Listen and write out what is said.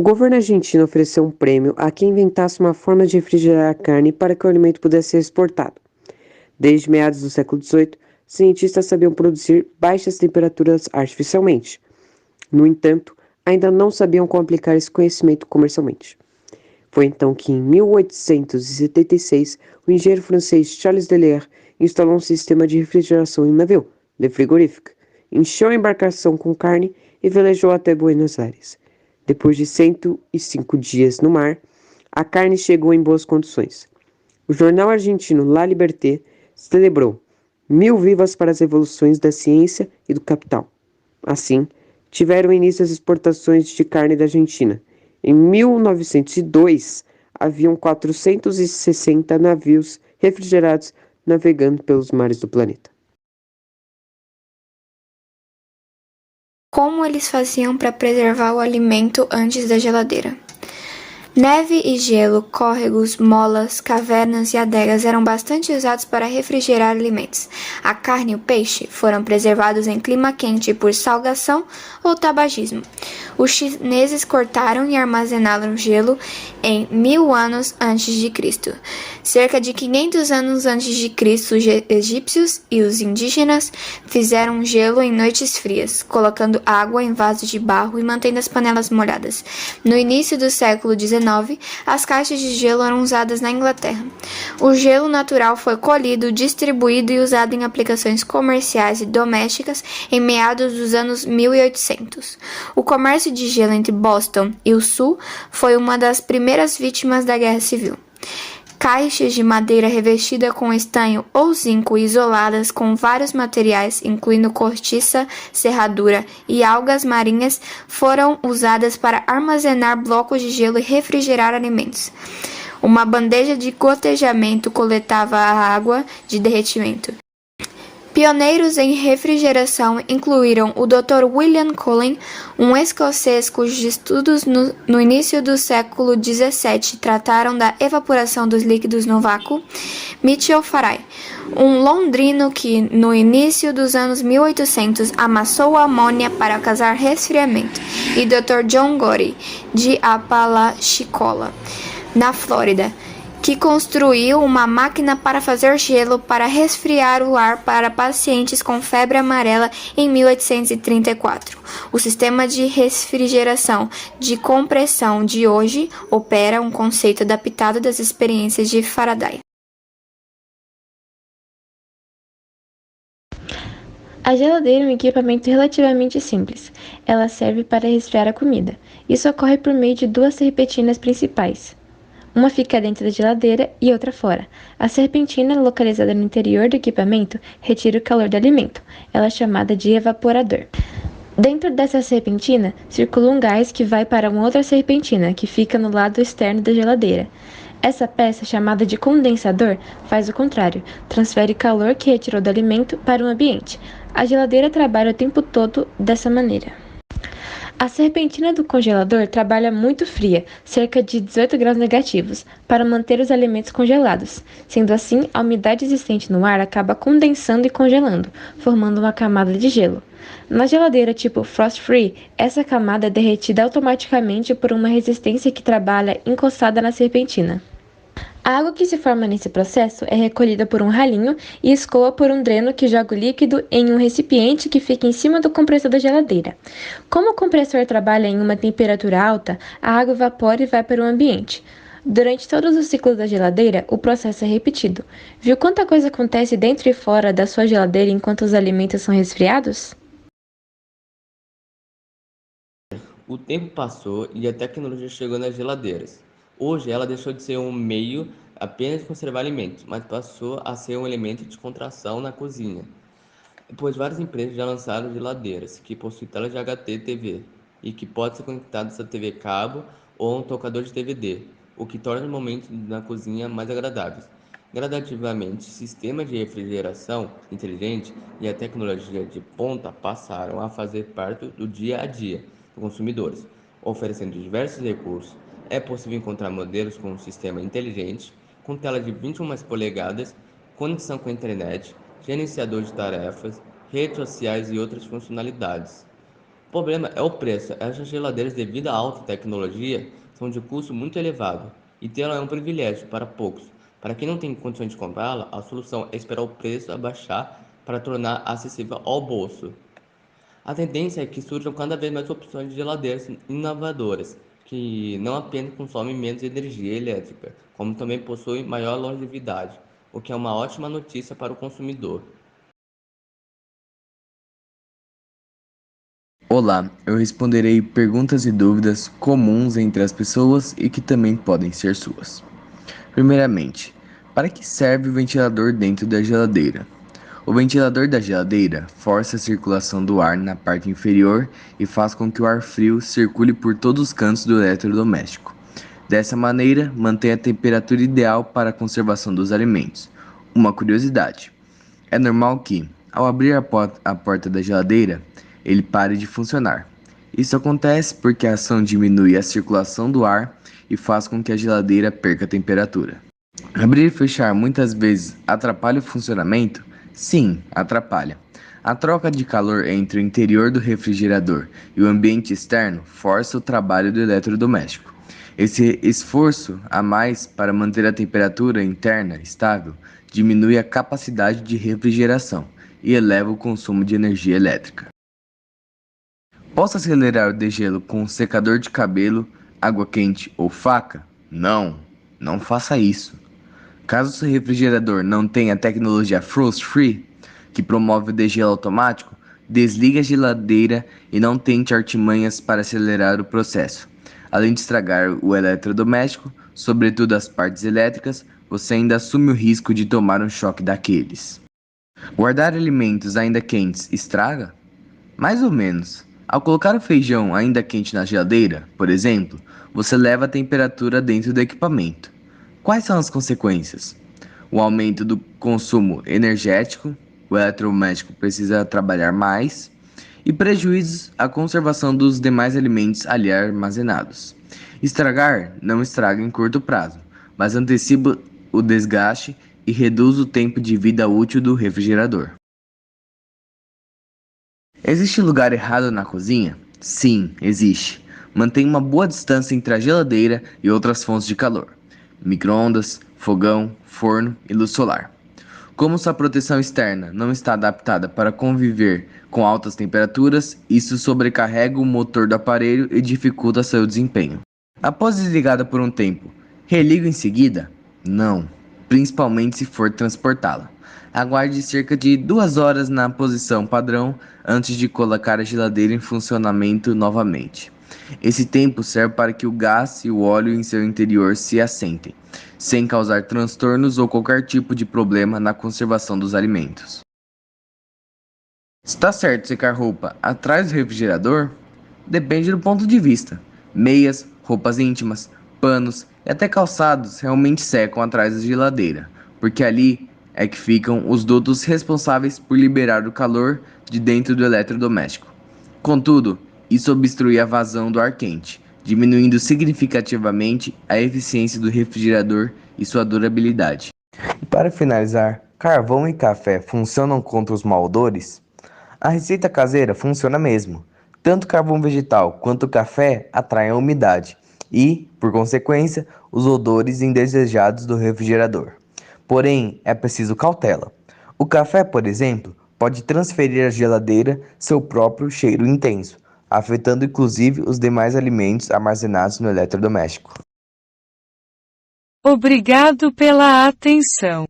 O governo argentino ofereceu um prêmio a quem inventasse uma forma de refrigerar a carne para que o alimento pudesse ser exportado. Desde meados do século XVIII, cientistas sabiam produzir baixas temperaturas artificialmente. No entanto, ainda não sabiam como aplicar esse conhecimento comercialmente. Foi então que, em 1876, o engenheiro francês Charles Deleuze instalou um sistema de refrigeração em um navio, Le Frigorifique, encheu a embarcação com carne e velejou até Buenos Aires. Depois de 105 dias no mar, a carne chegou em boas condições. O jornal argentino La Liberté celebrou 1000 vivas para as revoluções da ciência e do capital. Assim, tiveram início as exportações de carne da Argentina. Em 1902, haviam 460 navios refrigerados navegando pelos mares do planeta. Como eles faziam para preservar o alimento antes da geladeira? Neve e gelo, córregos, molas, cavernas e adegas eram bastante usados para refrigerar alimentos. A carne e o peixe foram preservados em clima quente por salgação ou tabagismo. Os chineses cortaram e armazenaram gelo em 1000 anos antes de Cristo. Cerca de 500 anos antes de Cristo, os egípcios e os indígenas fizeram gelo em noites frias, colocando água em vasos de barro e mantendo as panelas molhadas. No início do século XIX, as caixas de gelo eram usadas na Inglaterra. O gelo natural foi colhido, distribuído e usado em aplicações comerciais e domésticas em meados dos anos 1800. O comércio de gelo entre Boston e o Sul foi uma das primeiras vítimas da Guerra Civil. Caixas de madeira revestida com estanho ou zinco isoladas com vários materiais, incluindo cortiça, serradura e algas marinhas, foram usadas para armazenar blocos de gelo e refrigerar alimentos. Uma bandeja de gotejamento coletava a água de derretimento. Pioneiros em refrigeração incluíram o Dr. William Cullen, um escocês cujos estudos no início do século XVII trataram da evaporação dos líquidos no vácuo, Mitchell Faraday, um londrino que, no início dos anos 1800, amassou a amônia para causar resfriamento, e Dr. John Gotti, de Apalachicola, na Flórida, que construiu uma máquina para fazer gelo para resfriar o ar para pacientes com febre amarela em 1834. O sistema de refrigeração de compressão de hoje opera um conceito adaptado das experiências de Faraday. A geladeira é um equipamento relativamente simples. Ela serve para resfriar a comida. Isso ocorre por meio de duas serpentinas principais. Uma fica dentro da geladeira e outra fora. A serpentina, localizada no interior do equipamento, retira o calor do alimento. Ela é chamada de evaporador. Dentro dessa serpentina, circula um gás que vai para uma outra serpentina, que fica no lado externo da geladeira. Essa peça, chamada de condensador, faz o contrário, transfere calor que retirou do alimento para o ambiente. A geladeira trabalha o tempo todo dessa maneira. A serpentina do congelador trabalha muito fria, cerca de 18 graus negativos, para manter os alimentos congelados. Sendo assim, a umidade existente no ar acaba condensando e congelando, formando uma camada de gelo. Na geladeira tipo Frost Free, essa camada é derretida automaticamente por uma resistência que trabalha encostada na serpentina. A água que se forma nesse processo é recolhida por um ralinho e escoa por um dreno que joga o líquido em um recipiente que fica em cima do compressor da geladeira. Como o compressor trabalha em uma temperatura alta, a água evapora e vai para o ambiente. Durante todos os ciclos da geladeira, o processo é repetido. Viu quanta coisa acontece dentro e fora da sua geladeira enquanto os alimentos são resfriados? O tempo passou e a tecnologia chegou nas geladeiras. Hoje ela deixou de ser um meio apenas de conservar alimentos, mas passou a ser um elemento de contração na cozinha. Pois várias empresas já lançaram geladeiras que possuem tela de HT-TV e que podem ser conectadas a TV cabo ou a um tocador de DVD, o que torna os momentos na cozinha mais agradáveis. Gradativamente, sistemas de refrigeração inteligente e a tecnologia de ponta passaram a fazer parte do dia a dia dos consumidores, oferecendo diversos recursos. É possível encontrar modelos com um sistema inteligente, com tela de 21 polegadas, conexão com a internet, gerenciador de tarefas, redes sociais e outras funcionalidades. O problema é o preço. Essas geladeiras, devido à alta tecnologia, são de custo muito elevado e tê-la é um privilégio para poucos. Para quem não tem condições de comprá-la, a solução é esperar o preço abaixar para tornar acessível ao bolso. A tendência é que surjam cada vez mais opções de geladeiras inovadoras, que não apenas consomem menos energia elétrica, como também possuem maior longevidade, o que é uma ótima notícia para o consumidor. Olá, eu responderei perguntas e dúvidas comuns entre as pessoas e que também podem ser suas. Primeiramente, para que serve o ventilador dentro da geladeira? O ventilador da geladeira força a circulação do ar na parte inferior e faz com que o ar frio circule por todos os cantos do eletrodoméstico. Dessa maneira, mantém a temperatura ideal para a conservação dos alimentos. Uma curiosidade: é normal que, ao abrir a porta da geladeira, ele pare de funcionar. Isso acontece porque a ação diminui a circulação do ar e faz com que a geladeira perca temperatura. Abrir e fechar muitas vezes atrapalha o funcionamento? Sim, atrapalha. A troca de calor entre o interior do refrigerador e o ambiente externo força o trabalho do eletrodoméstico. Esse esforço a mais para manter a temperatura interna estável diminui a capacidade de refrigeração e eleva o consumo de energia elétrica. Posso acelerar o degelo com um secador de cabelo, água quente ou faca? Não, não faça isso. Caso seu refrigerador não tenha a tecnologia Frost Free, que promove o degelo automático, desligue a geladeira e não tente artimanhas para acelerar o processo. Além de estragar o eletrodoméstico, sobretudo as partes elétricas, você ainda assume o risco de tomar um choque daqueles. Guardar alimentos ainda quentes estraga? Mais ou menos. Ao colocar o feijão ainda quente na geladeira, por exemplo, você leva a temperatura dentro do equipamento. Quais são as consequências? O aumento do consumo energético, o eletrodoméstico precisa trabalhar mais, e prejuízos à conservação dos demais alimentos ali armazenados. Estragar não estraga em curto prazo, mas antecipa o desgaste e reduz o tempo de vida útil do refrigerador. Existe lugar errado na cozinha? Sim, existe. Mantenha uma boa distância entre a geladeira e outras fontes de calor: micro-ondas, fogão, forno e luz solar. Como sua proteção externa não está adaptada para conviver com altas temperaturas, isso sobrecarrega o motor do aparelho e dificulta seu desempenho. Após desligada por um tempo, religa em seguida? Não, principalmente se for transportá-la. Aguarde cerca de 2 horas na posição padrão antes de colocar a geladeira em funcionamento novamente. Esse tempo serve para que o gás e o óleo em seu interior se assentem, sem causar transtornos ou qualquer tipo de problema na conservação dos alimentos. Está certo secar roupa atrás do refrigerador? Depende do ponto de vista. Meias, roupas íntimas, panos e até calçados realmente secam atrás da geladeira, porque ali é que ficam os dutos responsáveis por liberar o calor de dentro do eletrodoméstico. Contudo, isso obstrui a vazão do ar quente, diminuindo significativamente a eficiência do refrigerador e sua durabilidade. E para finalizar, carvão e café funcionam contra os mau odores? A receita caseira funciona mesmo. Tanto carvão vegetal quanto café atraem a umidade e, por consequência, os odores indesejados do refrigerador. Porém, é preciso cautela. O café, por exemplo, pode transferir à geladeira seu próprio cheiro intenso, afetando inclusive os demais alimentos armazenados no eletrodoméstico. Obrigado pela atenção.